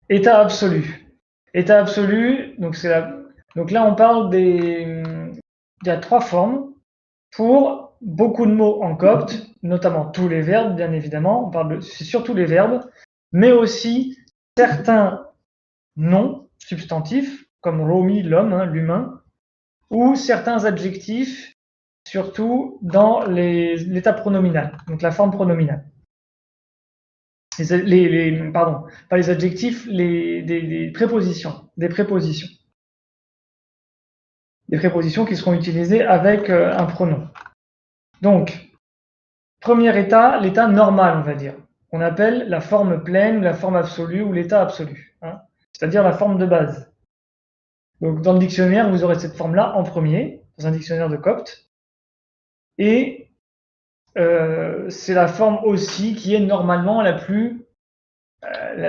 État absolu. État absolu, donc donc là on parle il y a 3 formes pour beaucoup de mots en copte, notamment tous les verbes, bien évidemment. C'est surtout les verbes, mais aussi certains noms substantifs, comme Romi, l'homme, hein, l'humain, ou certains adjectifs, surtout dans l'état pronominal, donc la forme pronominale. Pardon, pas les adjectifs, des prépositions. Des prépositions. Des prépositions qui seront utilisées avec un pronom. Donc, premier état, l'état normal, on va dire. On appelle la forme pleine, la forme absolue ou l'état absolu. Hein, c'est-à-dire la forme de base. Donc, dans le dictionnaire, vous aurez cette forme-là en premier, dans un dictionnaire de copte. Et c'est la forme aussi qui est normalement la plus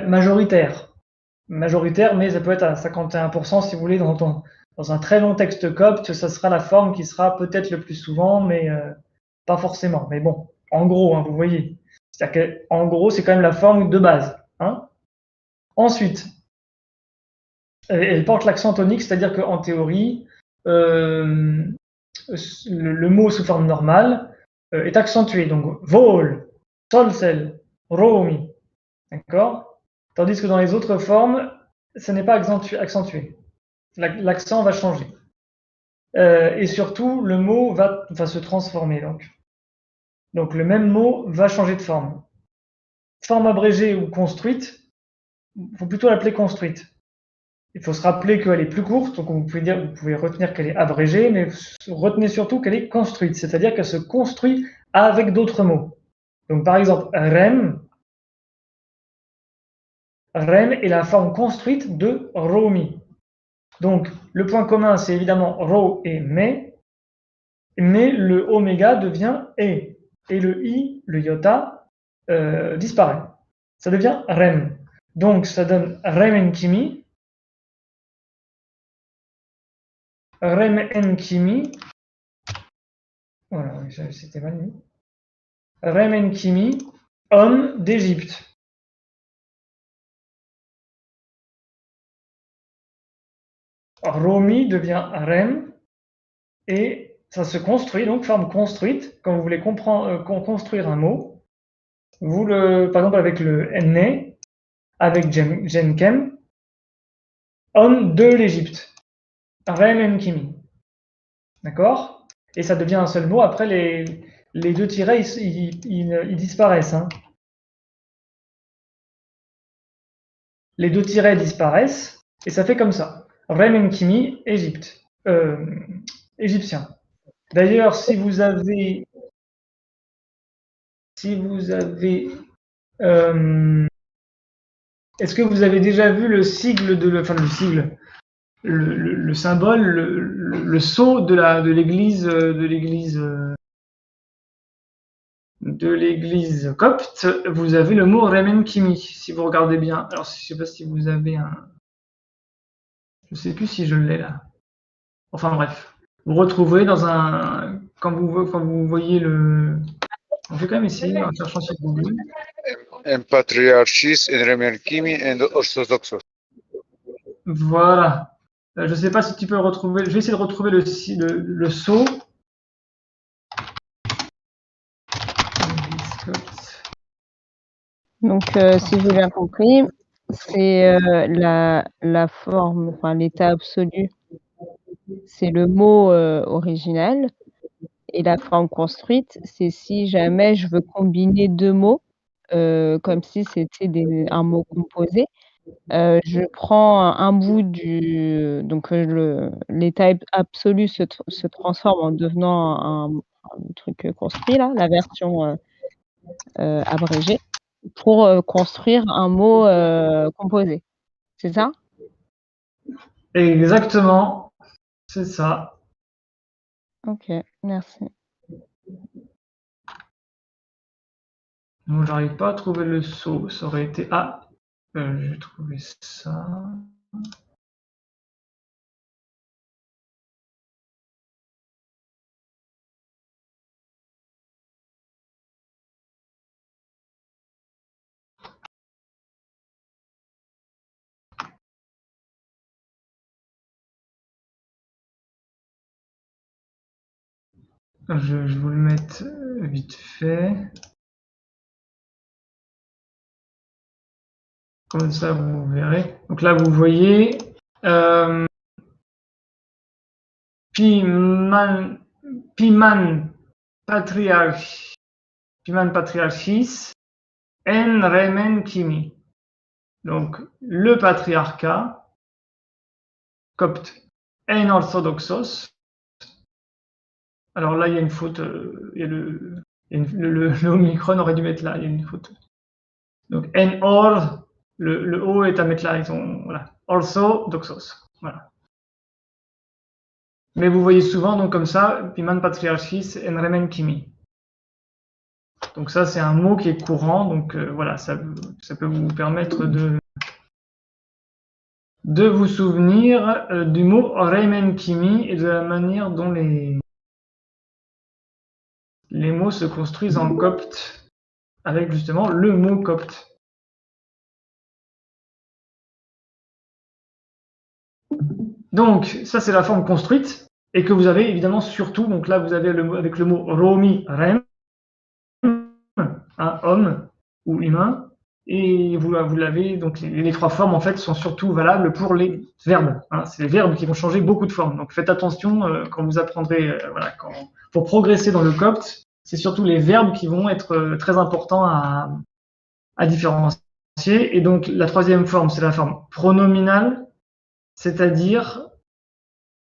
majoritaire. Majoritaire, mais ça peut être à 51% si vous voulez, dans un très long texte copte, ça sera la forme qui sera peut-être le plus souvent, mais pas forcément. Mais bon, en gros, hein, vous voyez. C'est-à-dire qu'en gros, c'est quand même la forme de base. Hein. Ensuite, elle porte l'accent tonique, c'est-à-dire qu'en théorie, le mot sous forme normale est accentué. Donc, vol, solsel, romi. D'accord. Tandis que dans les autres formes, ce n'est pas accentué. L'accent va changer. Et surtout, le mot va se transformer. Donc le même mot va changer de forme. Forme abrégée ou construite, il faut plutôt l'appeler construite. Il faut se rappeler qu'elle est plus courte, donc vous pouvez retenir qu'elle est abrégée, mais retenez surtout qu'elle est construite, c'est-à-dire qu'elle se construit avec d'autres mots. Donc par exemple, rem est la forme construite de romi. Donc le point commun, c'est évidemment ro et me, mais le oméga devient e, et le i, le iota, disparaît. Ça devient rem. Donc ça donne remenkimi, remenkimi, voilà, c'était mal mis, remenkimi, homme d'Égypte. Romi devient rem, et ça se construit, donc forme construite, quand vous voulez construire un mot, par exemple avec le enne, avec jenkem, homme de l'Égypte, remenkimi. D'accord. Et ça devient un seul mot. Après, les deux tirets, ils disparaissent. Hein. Les deux tirets disparaissent, et ça fait comme ça. Remenkimi, Égypte. Égyptien. D'ailleurs, si vous avez... Est-ce que vous avez déjà vu le sigle le sigle, le symbole, le sceau de l'église de l'église copte, vous avez le mot Remenkimi, si vous regardez bien. Alors, je ne sais pas si vous avez un... Je ne sais plus si je l'ai là. Enfin bref. Vous retrouvez dans un... Quand vous voyez le... On peut quand même essayer en cherchant sur Google. En patriarchis, en Remenkimi, en orthodoxos. Voilà. Je ne sais pas si tu peux le retrouver. Je vais essayer de retrouver le sceau. Donc, si j'ai bien compris, c'est la forme, enfin l'état absolu, c'est le mot original, et la forme construite, c'est si jamais je veux combiner deux mots, comme si c'était un mot composé, je prends un bout donc l'état absolu se transforme en devenant un truc construit là, la version abrégée, pour construire un mot composé. C'est ça? Exactement. C'est ça. OK, merci. Moi, j'arrive pas à trouver le sceau. Ça aurait été... Ah, j'ai trouvé ça. Je vais vous le mettre vite fait. Comme ça, vous verrez. Donc là, vous voyez Piman Patriarchis en Remen Kimi. Donc, le patriarcat copte en orthodoxos. Alors là, il y a une faute. Le Omicron aurait dû mettre là. Il y a une faute. Donc, en or, le O est à mettre là. Ils ont, voilà. Orthodoxos. Voilà. Mais vous voyez souvent, donc comme ça, Piman Patriarchis en Remen Kimi. Donc ça, c'est un mot qui est courant. Donc voilà, ça peut vous permettre de vous souvenir du mot Remen Kimi et de la manière dont les mots se construisent en copte avec justement le mot copte. Donc ça, c'est la forme construite et que vous avez évidemment surtout, donc là vous avez avec le mot Romi Rem, un homme ou humain, et vous l'avez, donc les trois formes en fait sont surtout valables pour les verbes. Hein. C'est les verbes qui vont changer beaucoup de formes. Donc faites attention quand vous apprendrez, voilà, pour progresser dans le copte, c'est surtout les verbes qui vont être très importants à différencier. Et donc la troisième forme, c'est la forme pronominale, c'est-à-dire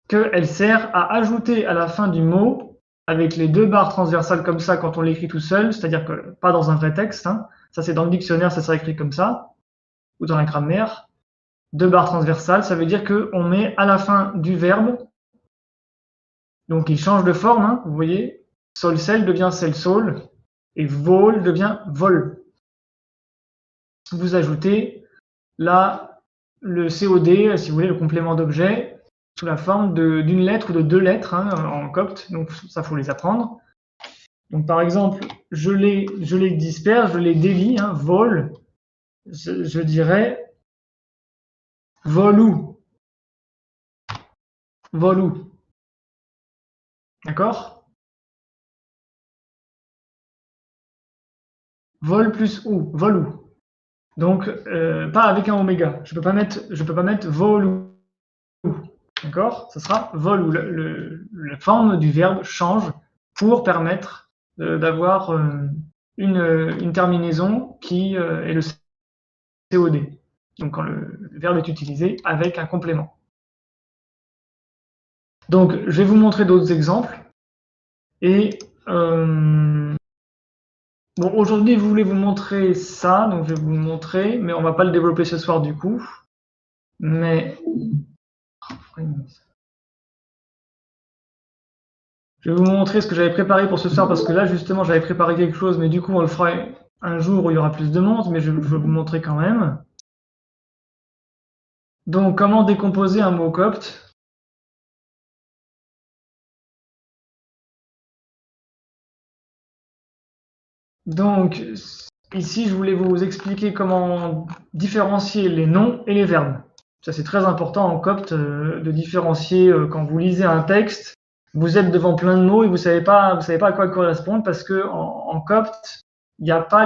qu'elle sert à ajouter à la fin du mot, avec les deux barres transversales comme ça quand on l'écrit tout seul, c'est-à-dire que pas dans un vrai texte, hein, ça c'est dans le dictionnaire, ça sera écrit comme ça, ou dans la grammaire, deux barres transversales, ça veut dire qu'on met à la fin du verbe, donc il change de forme, hein, vous voyez, sol-sel devient sel-sol, et vol devient vol. Vous ajoutez là le COD, si vous voulez, le complément d'objet, sous la forme d'une lettre ou de deux lettres hein, en copte, donc ça faut les apprendre. Donc par exemple, je les disperse, je les délie, hein, vol, je dirais volou, volou, d'accord? Vol plus ou, volou. Donc pas avec un oméga, je peux pas mettre volou, d'accord? Ce sera volou, la forme du verbe change pour permettre d'avoir une terminaison qui est le COD. Donc quand le verbe est utilisé avec un complément. Donc je vais vous montrer d'autres exemples. Et bon, aujourd'hui je voulais vous montrer ça, donc je vais vous le montrer, mais on va pas le développer ce soir du coup. Mais je vais vous montrer ce que j'avais préparé pour ce soir, parce que là justement j'avais préparé quelque chose, mais du coup on le fera un jour où il y aura plus de monde, mais je vais vous montrer quand même. Donc comment décomposer un mot copte? Donc ici je voulais vous expliquer comment différencier les noms et les verbes. Ça c'est très important en copte de différencier quand vous lisez un texte. Vous êtes devant plein de mots et vous savez pas à quoi ils correspondent, parce que en copte, il n'y a pas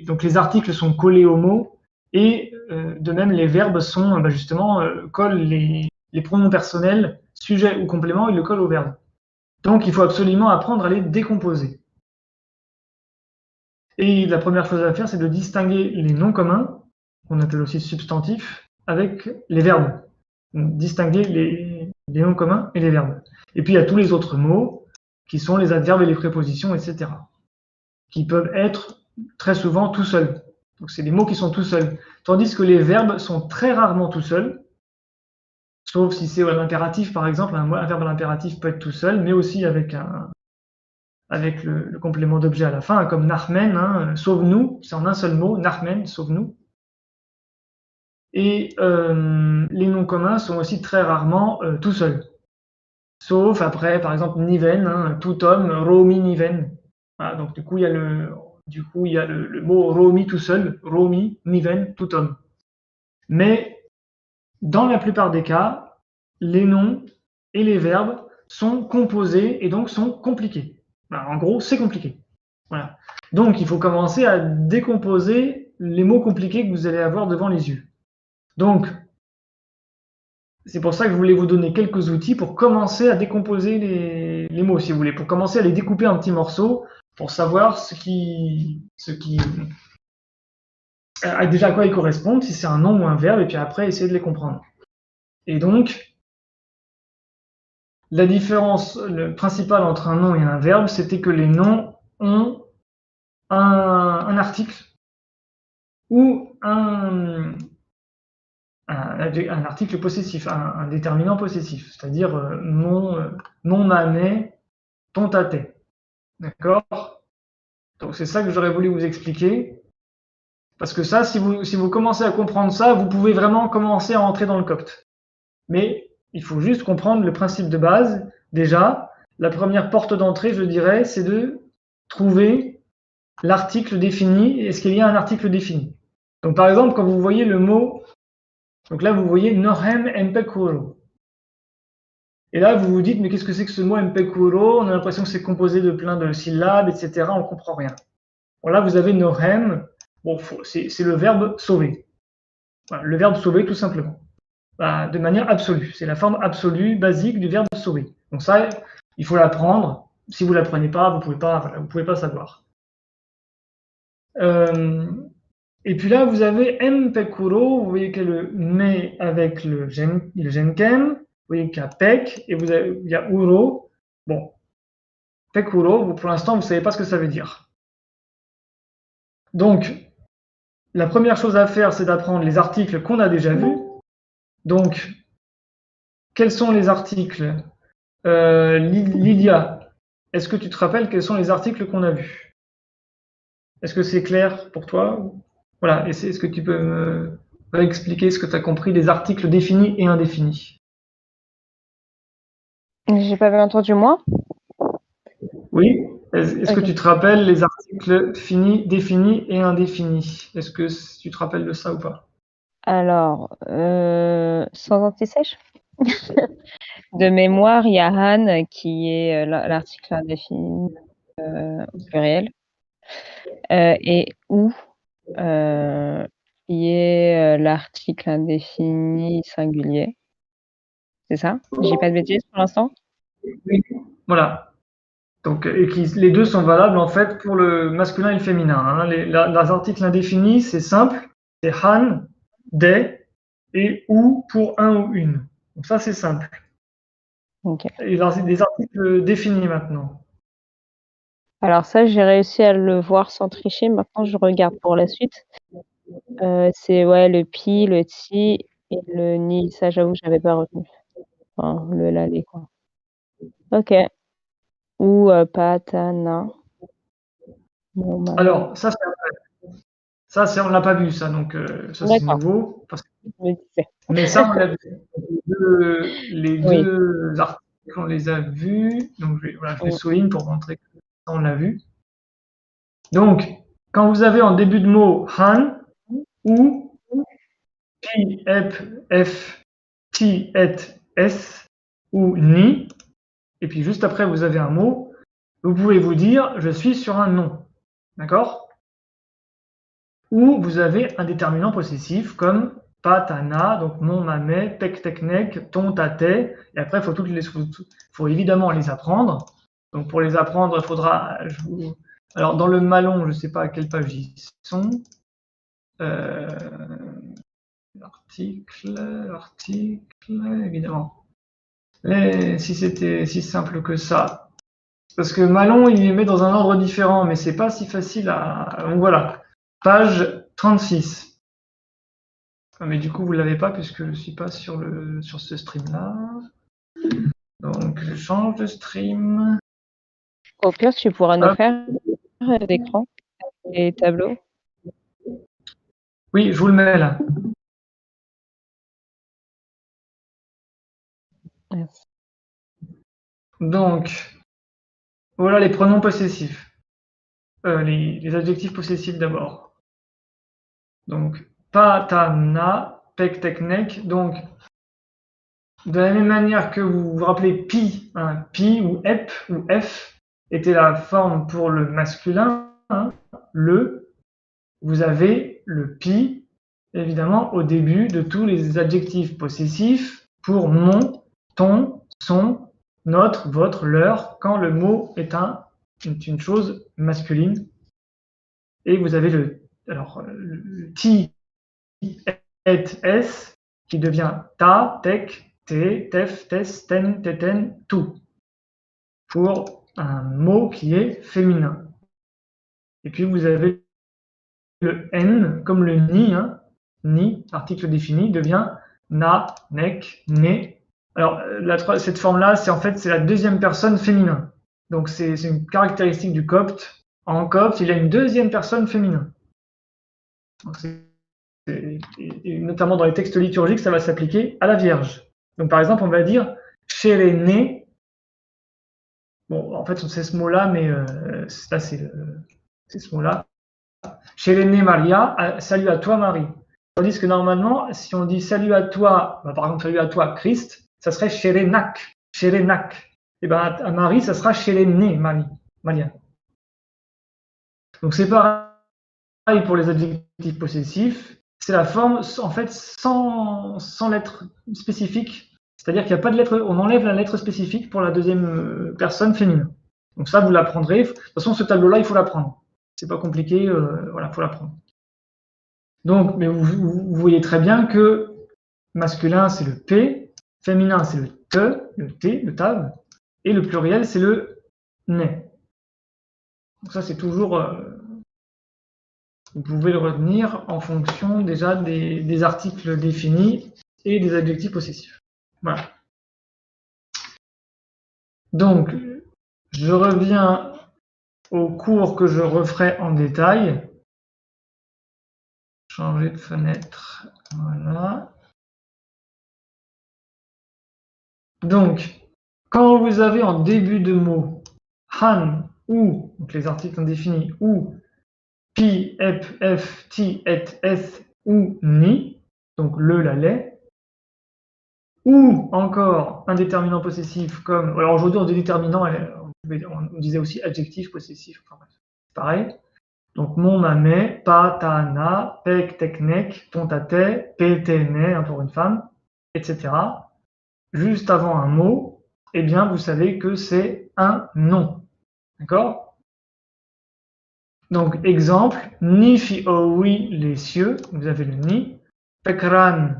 donc les articles sont collés aux mots, et de même les verbes sont justement collent les pronoms personnels, sujet ou complément, ils le collent au verbe. Donc il faut absolument apprendre à les décomposer. Et la première chose à faire, c'est de distinguer les noms communs, qu'on appelle aussi substantifs, avec les verbes. Donc, distinguer les noms communs et les verbes. Et puis il y a tous les autres mots, qui sont les adverbes et les prépositions, etc. Qui peuvent être très souvent tout seuls. Donc c'est des mots qui sont tout seuls. Tandis que les verbes sont très rarement tout seuls, sauf si c'est l'impératif par exemple. Un verbe à l'impératif peut être tout seul, mais aussi avec le complément d'objet à la fin, comme Nahmen, hein, sauve-nous, c'est en un seul mot, Nahmen, sauve-nous. Et les noms communs sont aussi très rarement tout seuls. Sauf après, par exemple, Niven, hein, tout homme, Romi Niven. Voilà, donc du coup, il y a le mot Romi tout seul, Romi, Niven, tout homme. Mais dans la plupart des cas, les noms et les verbes sont composés et donc sont compliqués. Voilà, en gros, c'est compliqué. Voilà. Donc, il faut commencer à décomposer les mots compliqués que vous allez avoir devant les yeux. Donc, c'est pour ça que je voulais vous donner quelques outils pour commencer à décomposer les mots, si vous voulez, pour commencer à les découper en petits morceaux, pour savoir déjà à quoi ils correspondent, si c'est un nom ou un verbe, et puis après essayer de les comprendre. Et donc, la différence principale entre un nom et un verbe, c'était que les noms ont un article ou un article possessif, un déterminant possessif, c'est-à-dire mon manet, ton tâté. D'accord? Donc c'est ça que j'aurais voulu vous expliquer. Parce que ça, si vous commencez à comprendre ça, vous pouvez vraiment commencer à entrer dans le copte. Mais il faut juste comprendre le principe de base. Déjà, la première porte d'entrée, je dirais, c'est de trouver l'article défini. Est-ce qu'il y a un article défini? Donc par exemple, quand vous voyez le mot, donc là vous voyez Nohem Empekuro. Et là vous vous dites, mais qu'est-ce que c'est que ce mot Empekuro? On a l'impression que c'est composé de plein de syllabes, etc. On ne comprend rien. Bon, là vous avez Nohem, bon, c'est le verbe sauver. Voilà, le verbe sauver tout simplement. De manière absolue. C'est la forme absolue, basique du verbe sauver. Donc ça, il faut l'apprendre. Si vous ne l'apprenez pas, vous ne pouvez pas savoir. Et puis là, vous avez Mpekuro, vous voyez qu'il y a le me avec le genkem, vous voyez qu'il y a pek, et il y a uro. Bon, pekuro, pour l'instant, vous ne savez pas ce que ça veut dire. Donc, la première chose à faire, c'est d'apprendre les articles qu'on a déjà vus. Donc, quels sont les articles? Lydia, est-ce que tu te rappelles quels sont les articles qu'on a vus? Est-ce que c'est clair pour toi? Voilà, est-ce que tu peux me expliquer ce que tu as compris des articles définis et indéfinis? J'ai pas bien entendu moi? Oui. Est-ce que Ok. tu te rappelles les articles finis, définis et indéfinis? Est-ce que tu te rappelles de ça ou pas? Alors, sans anti-sèche? De mémoire, il y a Han qui est l'article indéfini au pluriel, et ou qui est l'article indéfini singulier. C'est ça? J'ai pas de bêtises pour l'instant? Oui. Voilà. Donc, les deux sont valables en fait pour le masculin et le féminin. Hein. Les articles indéfinis, c'est simple, c'est han, des et ou pour un ou une. Donc ça, c'est simple. Ok. Et des articles définis maintenant. Alors ça, j'ai réussi à le voir sans tricher. Maintenant, je regarde pour la suite. C'est ouais, le pi, le ti et le ni. Ça, j'avoue, j'avais pas retenu. Enfin, le la, les quoi. Ok. Ou patana. Bon, bah, Alors, ça, on l'a pas vu, ça, donc ça c'est d'accord. nouveau. Je me disais. Mais ça, on l'a vu. Les Oui. deux articles, on les a vus. Donc, je les souligne pour montrer que ça, on l'a vu. Donc, quand vous avez en début de mot han, ou, pi, ep, f, ti, et, s, ou ni, et puis juste après vous avez un mot, vous pouvez vous dire je suis sur un nom. D'accord? Ou vous avez un déterminant possessif comme patana, donc mon, ma, mes, pek, tek, nek, ton, ta, te, et après faut évidemment les apprendre. Donc pour les apprendre, il faudra. Alors dans le malon, je ne sais pas à quelle page ils sont. L'article, évidemment. Si c'était si simple que ça. Parce que Malon, il les met dans un ordre différent, mais c'est pas si facile à. Donc voilà. Page 36. Mais du coup, vous ne l'avez pas puisque je ne suis pas sur ce stream-là. Donc je change de stream. Au pire, tu pourras nous Hop. faire l'écran et tableau. Oui, je vous le mets là. Merci. Donc, voilà les pronoms possessifs. Les adjectifs possessifs d'abord. Donc, patana, pek, tek, nek. Donc, De la même manière que vous vous rappelez pi, hein, pi ou ep ou f était la forme pour le masculin, hein, le, vous avez le pi, évidemment, au début de tous les adjectifs possessifs pour mon, ton, son, notre, votre, leur, quand le mot est une chose masculine. Et vous avez le ti, et, s, qui devient ta, tec, te, tef, tes, ten, teten, tout, pour un mot qui est féminin. Et puis vous avez le n, comme le ni, hein, ni, article défini, devient na, nec, ne. Alors, cette forme-là, c'est en fait c'est la deuxième personne féminin. Donc, c'est une caractéristique du copte. En copte, il y a une deuxième personne féminin. Donc, et notamment dans les textes liturgiques, ça va s'appliquer à la Vierge. Donc, par exemple, on va dire chez les nés. Bon, en fait, c'est ce mot-là, mais là, c'est ce mot-là. Chez les nés Maria, salut à toi Marie. Tandis que normalement, si on dit salut à toi, par exemple salut à toi Christ, ça serait chez les nac, chez les nac. Et bien à Marie, ça sera chez les nés Maria. Donc c'est pareil pour les adjectifs possessifs. C'est la forme en fait sans lettre spécifique. C'est-à-dire qu'il n'y a pas de lettre, on enlève la lettre spécifique pour la deuxième personne féminine. Donc ça, vous l'apprendrez. De toute façon, ce tableau-là, il faut l'apprendre. C'est pas compliqué, voilà, il faut l'apprendre. Donc, mais vous voyez très bien que masculin, c'est le P, féminin, c'est le te, le T, le tav, et le pluriel, c'est le ne. Donc ça, c'est toujours... vous pouvez le retenir en fonction déjà des articles définis et des adjectifs possessifs. Voilà. Donc, je reviens au cours que je referai en détail. Changer de fenêtre, voilà. Donc, quand vous avez en début de mot han ou, donc les articles indéfinis, ou pi, ep, f, ti, et, s ou ni, donc le, la, les, ou encore un déterminant possessif comme, alors aujourd'hui on dit déterminant, on disait aussi adjectif possessif, enfin bref, pareil. Donc mon, ma, mes, pa, ta, na, pek, tek, nek, ton, ta, te, pe, te, ne, pour une femme, etc. Juste avant un mot, eh bien vous savez que c'est un nom. D'accord? Donc exemple, ni fi o oui les cieux, vous avez le ni, pekran,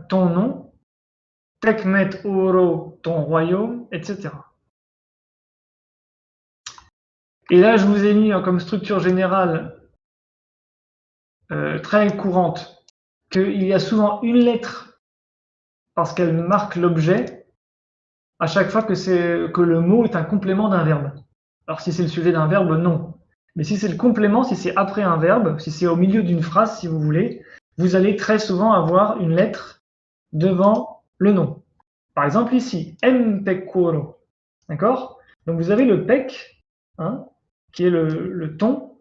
ton nom, tekmet oro ton royaume, etc. Et là, je vous ai mis comme structure générale très courante qu'il y a souvent une lettre parce qu'elle marque l'objet à chaque fois que le mot est un complément d'un verbe. Alors si c'est le sujet d'un verbe, non. Mais si c'est le complément, si c'est après un verbe, si c'est au milieu d'une phrase, si vous voulez, vous allez très souvent avoir une lettre devant le nom. Par exemple ici, mpekuro. D'accord? Donc vous avez le pek, hein, qui est le ton,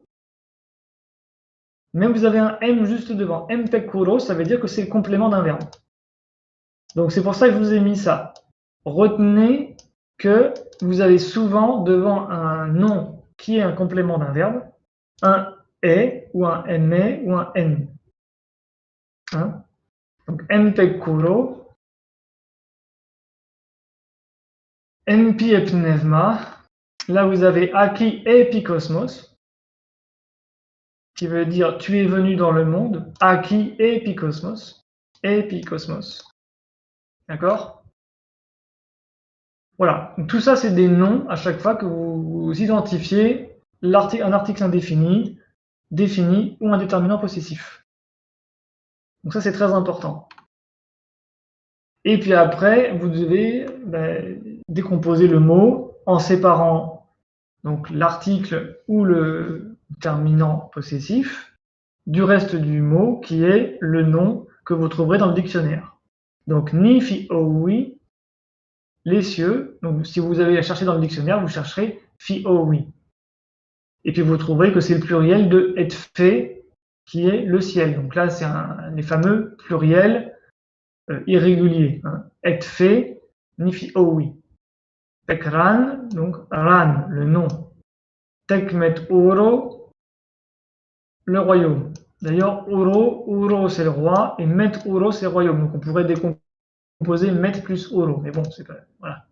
mais vous avez un M juste devant. Mpekuro, ça veut dire que c'est le complément d'un verbe. Donc c'est pour ça que je vous ai mis ça. Retenez que vous avez souvent devant un nom qui est un complément d'un verbe, un est ou un me ou un n. Hein? Donc mpekuro, mpi epnevma, là vous avez aki epikosmos, qui veut dire tu es venu dans le monde, aki epikosmos, epikosmos. D'accord? Voilà, donc, tout ça c'est des noms à chaque fois que vous identifiez un article indéfini, défini ou un déterminant possessif. Donc ça c'est très important. Et puis après, vous devez décomposer le mot en séparant donc l'article ou le déterminant possessif du reste du mot qui est le nom que vous trouverez dans le dictionnaire. Donc ni, fi, o, oui, les cieux. Donc si vous avez à chercher dans le dictionnaire, vous chercherez fi, o, oui. Et puis vous trouverez que c'est le pluriel de et fait qui est le ciel. Donc là, c'est les fameux pluriels irrégulier. Hein. Et fait, nifi oui. Pekran, donc ran, le nom. Tekmet oro, le royaume. D'ailleurs, oro c'est le roi, et met oro c'est le royaume. Donc on pourrait décomposer met plus oro. Mais bon, c'est pas. Voilà.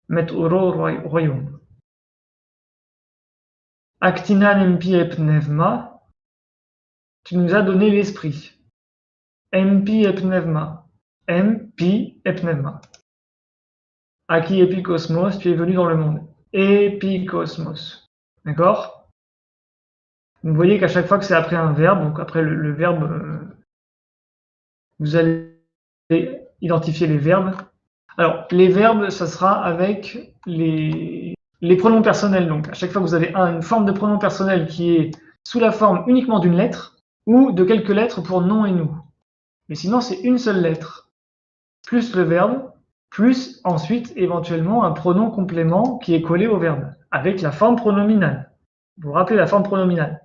Met oro, royaume. Actinan empi et pneuma, tu nous as donné l'esprit. Empi et pneuma. Empi et pneuma. Aki epikosmos, tu es venu dans le monde. Epikosmos. D'accord? Vous voyez qu'à chaque fois que c'est après un verbe, donc après le verbe, vous allez identifier les verbes. Alors, les verbes, ça sera avec les pronoms personnels. Donc, à chaque fois que vous avez une forme de pronom personnel qui est sous la forme uniquement d'une lettre ou de quelques lettres pour non et nous. Mais sinon, c'est une seule lettre, plus le verbe, plus ensuite éventuellement un pronom complément qui est collé au verbe, avec la forme pronominale. Vous vous rappelez la forme pronominale.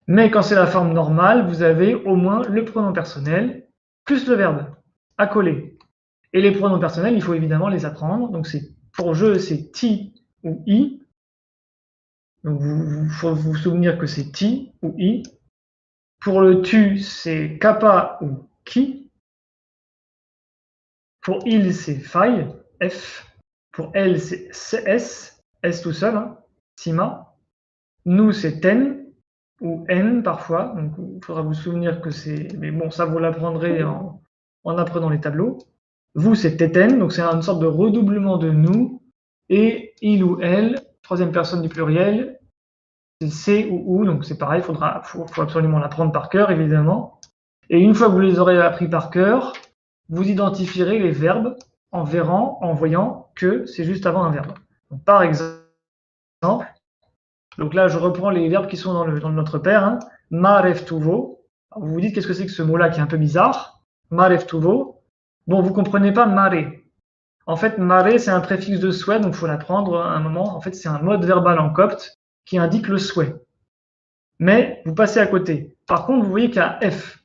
Mais quand c'est la forme normale, vous avez au moins le pronom personnel plus le verbe à coller. Et les pronoms personnels, il faut évidemment les apprendre. Donc pour je, c'est ti ou i. Donc il faut vous souvenir que c'est ti ou i. Pour le tu, c'est kappa ou ki. Pour il, c'est faille, f. Pour elle, c'est s, s tout seul, hein, sima. Nous, c'est ten ou n parfois. Donc il faudra vous souvenir que c'est. Mais bon, ça vous l'apprendrez en apprenant les tableaux. Vous, c'est teten, donc c'est une sorte de redoublement de nous. Et il ou elle, troisième personne du pluriel, c'est c ou ou, donc c'est pareil, faut absolument l'apprendre par cœur, évidemment. Et une fois que vous les aurez appris par cœur, vous identifierez les verbes en voyant que c'est juste avant un verbe. Donc, par exemple, donc là je reprends les verbes qui sont dans notre père, hein. Maref tuvo. Vous vous dites qu'est-ce que c'est que ce mot-là qui est un peu bizarre. Maref tuvo. Bon, vous comprenez pas maré. En fait, maré, c'est un préfixe de souhait, donc il faut l'apprendre à un moment. En fait, c'est un mode verbal en copte qui indique le souhait. Mais vous passez à côté. Par contre, vous voyez qu'il y a F.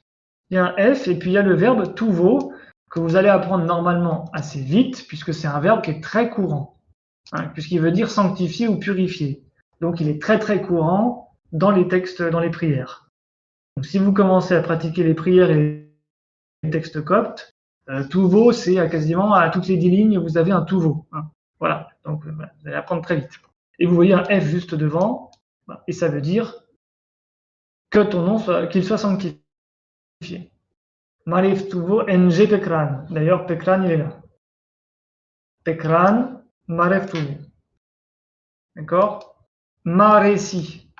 Il y a un F et puis il y a le verbe tuvo que vous allez apprendre normalement assez vite puisque c'est un verbe qui est très courant, hein, puisqu'il veut dire sanctifier ou purifier. Donc il est très très courant dans les textes, dans les prières. Donc si vous commencez à pratiquer les prières et les textes coptes, tuvo, c'est quasiment à toutes les 10 lignes, vous avez un tuvo. Hein. Voilà, donc vous allez apprendre très vite. Et vous voyez un F juste devant, et ça veut dire que ton nom qu'il soit sanctifié. Marif tuvo NG Pekran. D'ailleurs, Pekran, il est là. Pekran, Maref tuvo. D'accord? Maresi.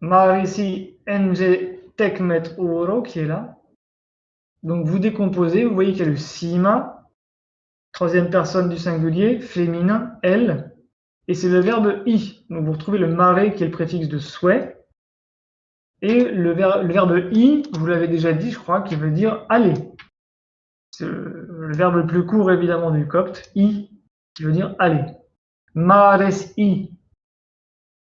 Maresi NG Tekmet Oro, qui est là. Donc, vous décomposez, vous voyez qu'il y a le sima, troisième personne du singulier, féminin, elle, et c'est le verbe i. Donc, vous retrouvez le mare qui est le préfixe de souhait. Et le verbe i, vous l'avez déjà dit, je crois, qui veut dire aller. C'est le verbe le plus court, évidemment, du copte, i, qui veut dire aller. Mares i,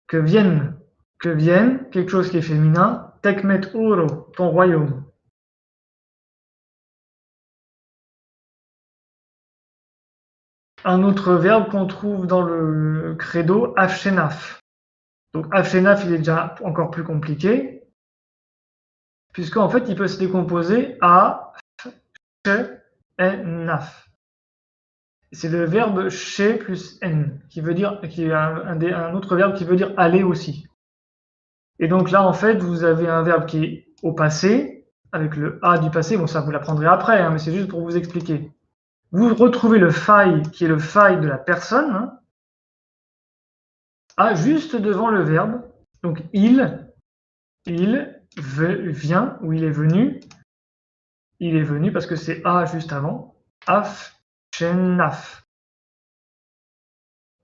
que vienne, quelque chose qui est féminin, tekmet oro, ton royaume. Un autre verbe qu'on trouve dans le credo, afshenaf. Donc afshenaf, il est déjà encore plus compliqué, puisqu'en fait, il peut se décomposer à naf. C'est le verbe chez plus n, qui est un autre verbe qui veut dire aller aussi. Et donc là, en fait, vous avez un verbe qui est au passé, avec le a du passé. Bon, ça, vous l'apprendrez après, hein, mais c'est juste pour vous expliquer. Vous retrouvez le faille, qui est le faille de la personne, hein, a juste devant le verbe. Donc, il vient, ou il est venu. Il est venu parce que c'est a juste avant. Af, shenaf.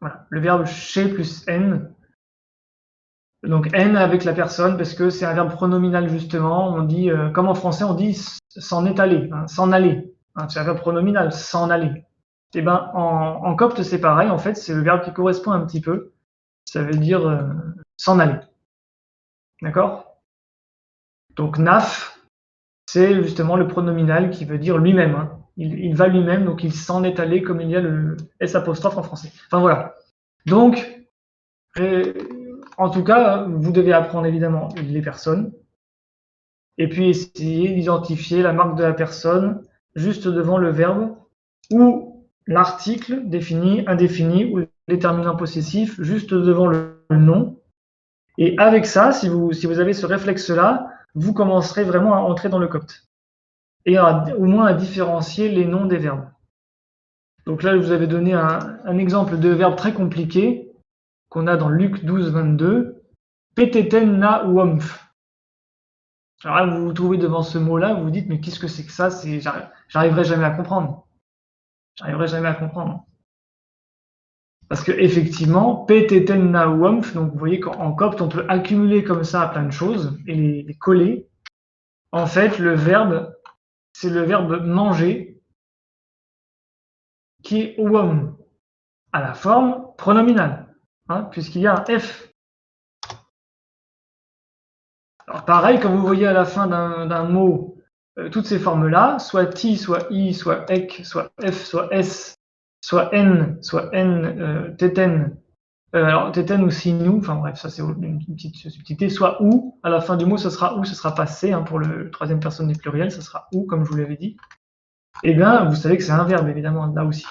Voilà, le verbe chez plus n. Donc n avec la personne parce que c'est un verbe pronominal justement. On dit, comme en français, on dit s'en est allé, hein, s'en aller. Hein, c'est un verbe pronominal, s'en aller. Et ben en copte c'est pareil. En fait, c'est le verbe qui correspond un petit peu. Ça veut dire s'en aller. D'accord? Donc naf, c'est justement le pronominal qui veut dire lui-même. Hein. Il va lui-même, donc il s'en est allé, comme il y a le S apostrophe en français. Enfin voilà. Donc, en tout cas, vous devez apprendre évidemment les personnes, et puis essayer d'identifier la marque de la personne juste devant le verbe, ou l'article défini, indéfini, ou le déterminant possessif juste devant le nom. Et avec ça, si vous avez ce réflexe-là, vous commencerez vraiment à entrer dans le copte. Et au moins à différencier les noms des verbes. Donc là, je vous avais donné un exemple de verbe très compliqué qu'on a dans Luc 12, 22. Peteten na womf. Alors là, vous vous trouvez devant ce mot-là, vous vous dites, mais qu'est-ce que c'est que ça? J'arriverai jamais à comprendre. J'arriverai jamais à comprendre. Parce que effectivement, peteten na womf, donc vous voyez qu'en copte, on peut accumuler comme ça plein de choses et les coller. En fait, le verbe, c'est le verbe manger qui est wom, à la forme pronominale, hein, puisqu'il y a un F. Alors pareil, quand vous voyez à la fin d'un mot toutes ces formes-là, soit ti, soit i, soit ek, soit f, soit s, soit n, teten, alors teten ou sinou, enfin bref, ça c'est une petite subtilité, soit ou, à la fin du mot, ce sera ou, ce sera pas c, hein, pour le troisième personne du pluriel, ce sera ou, comme je vous l'avais dit. Eh bien, vous savez que c'est un verbe, évidemment, là aussi.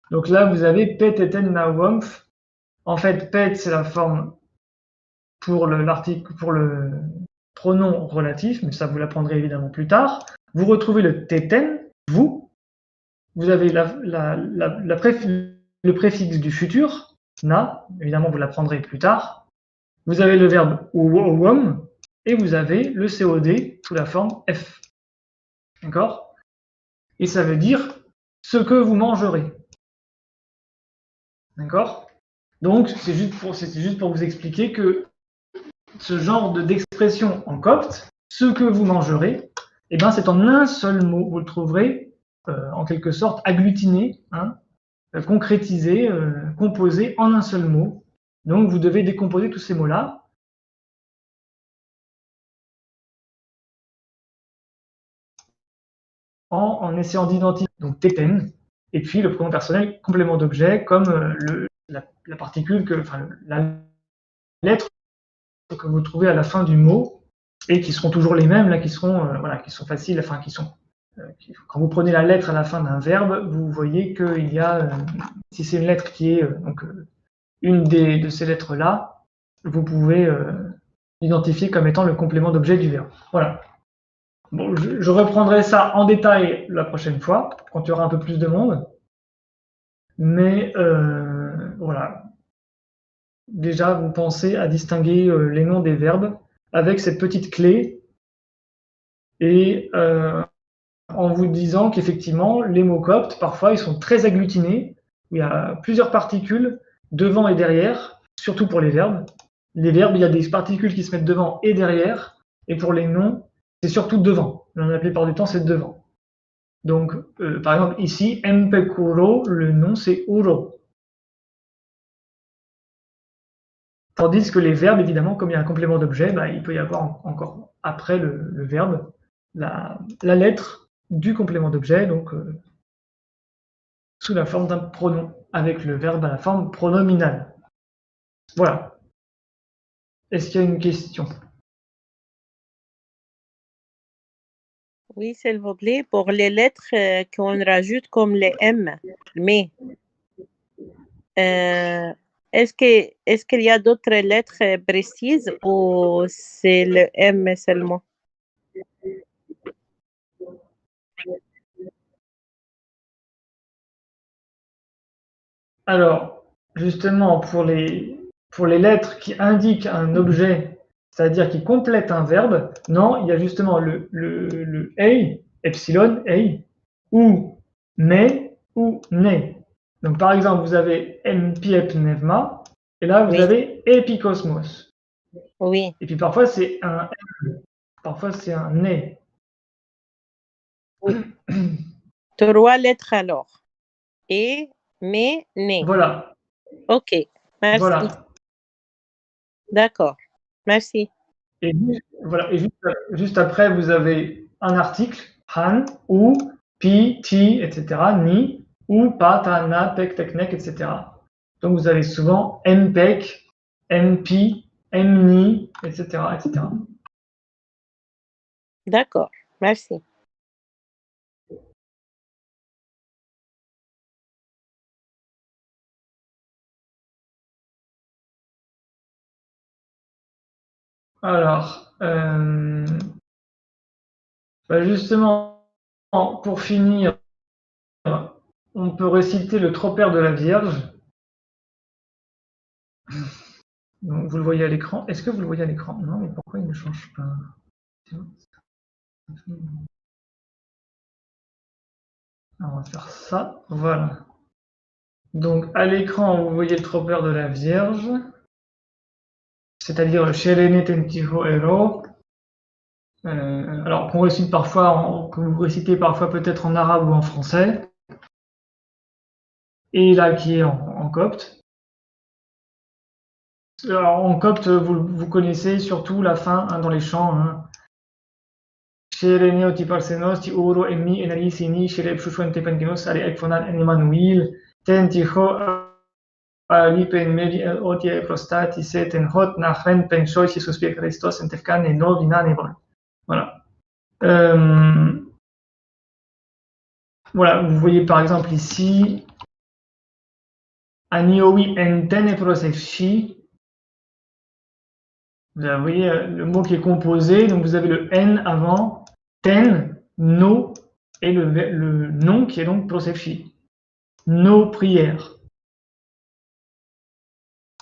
Donc là, vous avez pet, teten, na, womf. En fait, pet, c'est la forme pour l'article, pour le pronom relatif, mais ça vous l'apprendrez évidemment plus tard. Vous retrouvez le teten, vous. Vous avez le préfixe du futur, na, évidemment vous l'apprendrez plus tard. Vous avez le verbe wom, et vous avez le COD sous la forme F. D'accord? Et ça veut dire ce que vous mangerez. D'accord? Donc, c'est juste pour vous expliquer que ce genre d'expression en copte, ce que vous mangerez, eh ben, c'est en un seul mot. Vous le trouverez en quelque sorte agglutiné, hein, concrétisé, composé en un seul mot. Donc vous devez décomposer tous ces mots-là. En essayant d'identifier donc teten, et puis le pronom personnel complément d'objet comme la particule, la lettre que vous trouvez à la fin du mot, et qui seront toujours les mêmes, là, qui sont faciles, enfin qui sont quand vous prenez la lettre à la fin d'un verbe, vous voyez qu'il y a, si c'est une lettre qui est une de ces lettres-là, vous pouvez l'identifier comme étant le complément d'objet du verbe. Voilà. Bon, je reprendrai ça en détail la prochaine fois, quand il y aura un peu plus de monde. Mais voilà. Déjà, vous pensez à distinguer les noms des verbes avec cette petite clé et en vous disant qu'effectivement, les mots coptes, parfois, ils sont très agglutinés. Il y a plusieurs particules devant et derrière, surtout pour les verbes. Les verbes, il y a des particules qui se mettent devant et derrière, et pour les noms, c'est surtout devant. La plupart du temps, c'est devant. Donc, par exemple, ici, Mpekuro, le nom, c'est Uro. Tandis que les verbes, évidemment, comme il y a un complément d'objet, bah, il peut y avoir encore après le verbe la lettre du complément d'objet, donc sous la forme d'un pronom, avec le verbe à la forme pronominale. Voilà. Est-ce qu'il y a une question? Oui, s'il vous plaît, pour les lettres qu'on rajoute comme les M, mais est-ce qu'il y a d'autres lettres précises ou c'est le M seulement? Alors, justement, pour les lettres qui indiquent un objet, c'est-à-dire qui complètent un verbe, non, il y a justement le ei, epsilon, ei, ou ne, ou ne. Donc, par exemple, vous avez mpiep nevma, et là, vous avez epikosmos. Oui. Et puis parfois, c'est un m, parfois, c'est un ne. Oui. 3 lettres alors. Et, mais, ne. Voilà. Ok, merci. Voilà. D'accord, merci. Et voilà. Et juste après, vous avez un article, han, ou, pi, ti, etc., ni, ou, pa, ta, na, pek, tek, nek, etc. Donc vous avez souvent mpek, mpi, mni, etc., etc. D'accord, merci. Alors, justement, pour finir, on peut réciter le Tropère de la Vierge. Donc, vous le voyez à l'écran. Est-ce que vous le voyez à l'écran? Non, mais pourquoi il ne change pas? Alors, on va faire ça. Voilà. Donc, à l'écran, vous voyez le Tropère de la Vierge, c'est-à-dire Sherene Tentiho Ero. Alors, qu'on récite parfois, que vous récitez parfois peut-être en arabe ou en français. Et là, qui est en copte. Alors, en copte, vous connaissez surtout la fin dans les chants. Hein. Sherene oti parsenos, ti oro emmi enalisini, shere pshushuan tepengenos, ale ekfonan enimanuil, tentiho ali pen meri oti prostati seten hot nachren pen choy si suspie Christos entefkan et no vinan evol. Voilà. Voilà, vous voyez par exemple ici, aniowi enten prosefshi. Vous voyez le mot qui est composé, donc vous avez le N avant, ten, no, et le nom qui est donc prosefshi. Nos prières.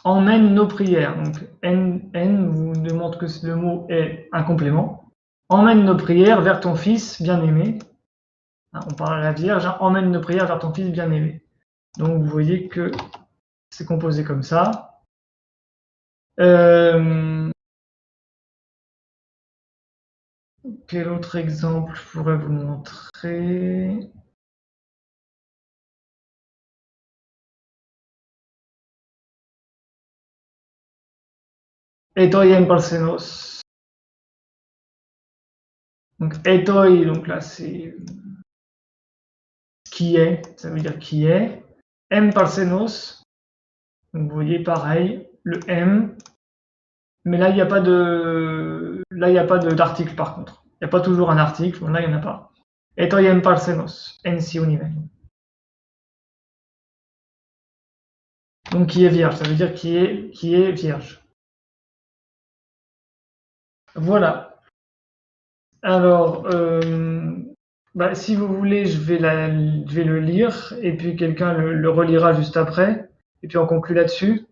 Emmène nos prières. Donc N vous demande que le mot est un complément. Emmène nos prières vers ton fils bien-aimé. On parle à la Vierge, hein, emmène nos prières vers ton fils bien-aimé. Donc vous voyez que c'est composé comme ça. Quel autre exemple je pourrais vous montrer? Etoyen parsenos. Donc etoi, donc là c'est qui est, ça veut dire qui est. M parsenos, donc vous voyez pareil, le M, mais là il n'y a pas d'article par contre. Il n'y a pas toujours un article, là il n'y en a pas. Etoyen parsenos, ensi univen. Donc qui est vierge, ça veut dire qui est vierge. Voilà. Alors, si vous voulez, je vais le lire et puis quelqu'un le relira juste après et puis on conclut là-dessus.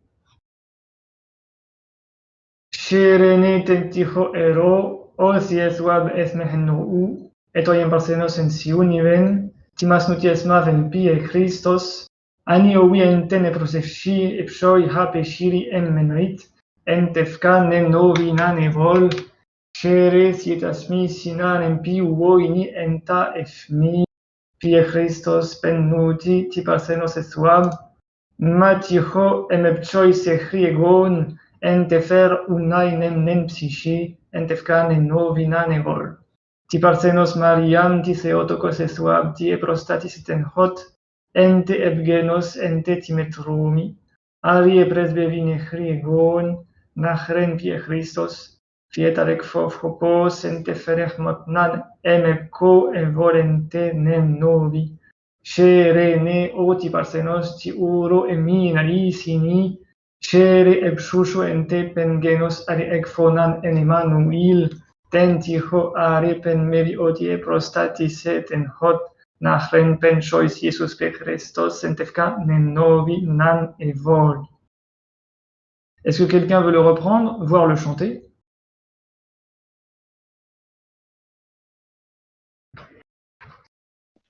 Shirene tentijo ero, o si eswab esmehennou, etoyen parsenos en siuniven, timasnuti esmaven pie Christos, ani owi enten eprosefshi epshoi hape shiri emmenrit, entefkan novi nanevol, Shere sietasmi sinan empi uoini enta efmi, pie Christos pennuti tiparsenos eswab, matiho emepchoi sechri egon, entefer unainem nen psychi, entefkan novi nanevol. Tiparsenos Mariam tiseotokos eswab, tie prostatis eten hot, ente evgenos ente timetrumi, arie presbevine chri nachren pie Christos, Fiet avec phopos enteferech motnan emepko evolente nem novi. Shere ne oti parsenos ti uro emi nalisini, shere epshusho ente pengenos ari ekfonan enimanuil, tentiho are pen meri oti e prostatis eten hot, nachren pen chois Jesus pe Christos entefka nem novi nan evol. Est-ce que quelqu'un veut le reprendre, voire le chanter?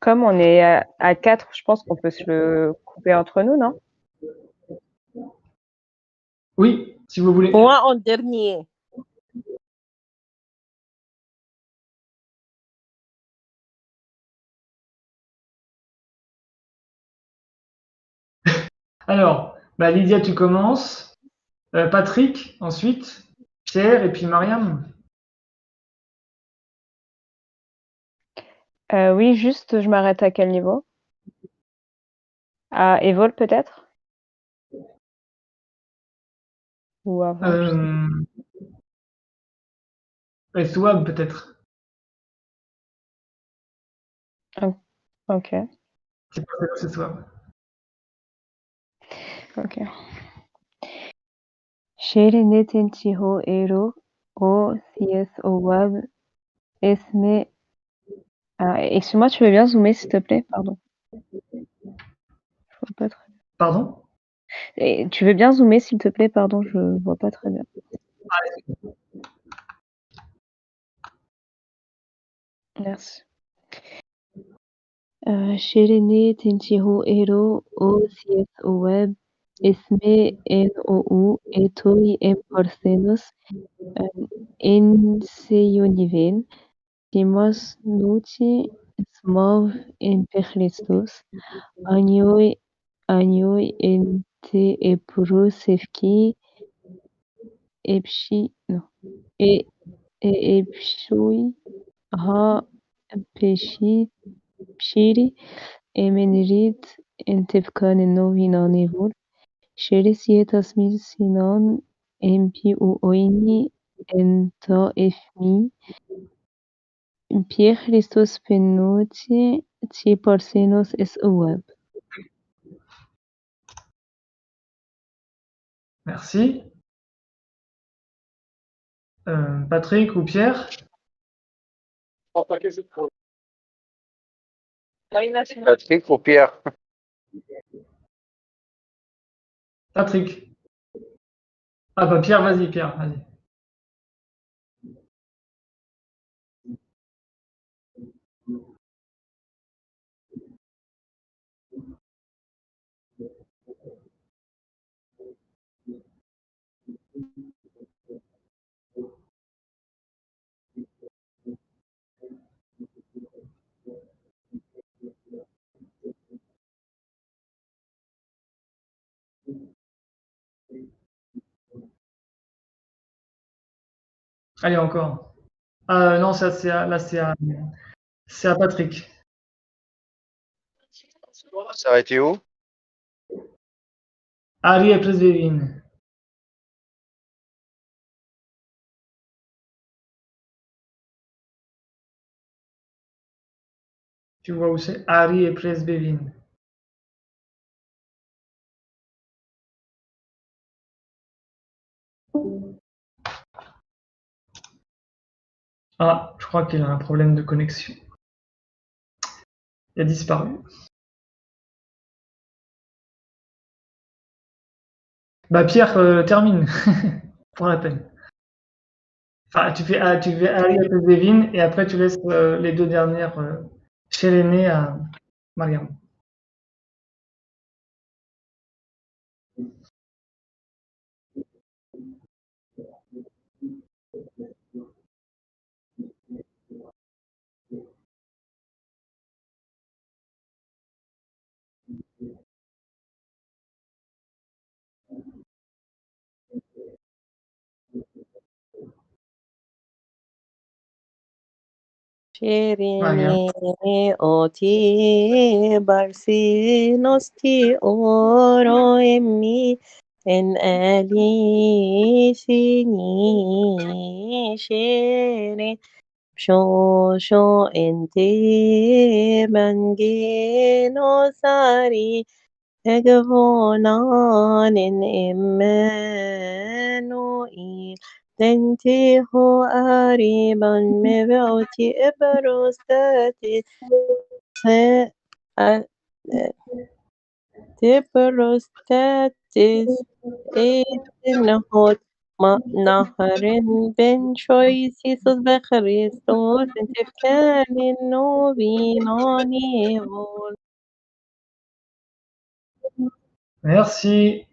Comme on est à 4, je pense qu'on peut se le couper entre nous, non? Oui, si vous voulez. Moi en dernier. Alors, Lydia, tu commences. Patrick, ensuite. Pierre et puis Mariam. Oui, juste, je m'arrête à quel niveau? À Evol peut-être? Ou avant, je sais Swab peut-être. pas. OK, C'est Swab. OK. شيرين تنتهو إيرو O CS O Web Esme. Excuse-moi, tu veux bien zoomer s'il te plaît? Pardon. Je vois pas très bien. Pardon? Et tu veux bien zoomer s'il te plaît? Pardon, je vois pas très bien. Merci. شيرين تنتهو إيرو O CS O Web Esme NOU Etoi Emporcenos Enseionivin Timos Nuti Smov en Christus Anioi ente Eprusevki Epshi non Epshui ha Pshiri Emenrit Entefkan Novinan Evol Şerisiyet Sinan MP Oini Enta Efmi Pierre Christos Penoti Ti Porcenos S. Web. Merci. Patrick ou Pierre? Patrick ou Pierre? Patrick. Ah bah Pierre, vas-y, Pierre, vas-y. Allez, encore. Non, ça, là, c'est à Patrick. Ça a été où? Ari et Presbevin. Tu vois où c'est? Ari et Presbevin. Ah, je crois qu'il a un problème de connexion. Il a disparu. Bah Pierre, termine. Pour la peine. Enfin, tu fais Ari et Presbevin et après tu laisses les deux dernières chez l'aîné à Mariam. Mariam. شیرینی اوتی برسینستی اورو امی ان الی سینی شیرین شو شو انتی منگینو ساری اگوانان امانوئیل تنتهي قريبا مبعوث إبروستاتي تبروستاتيس إنه نهر بن شويسيسوس بخريستوس تفكان النوبيناني Merci.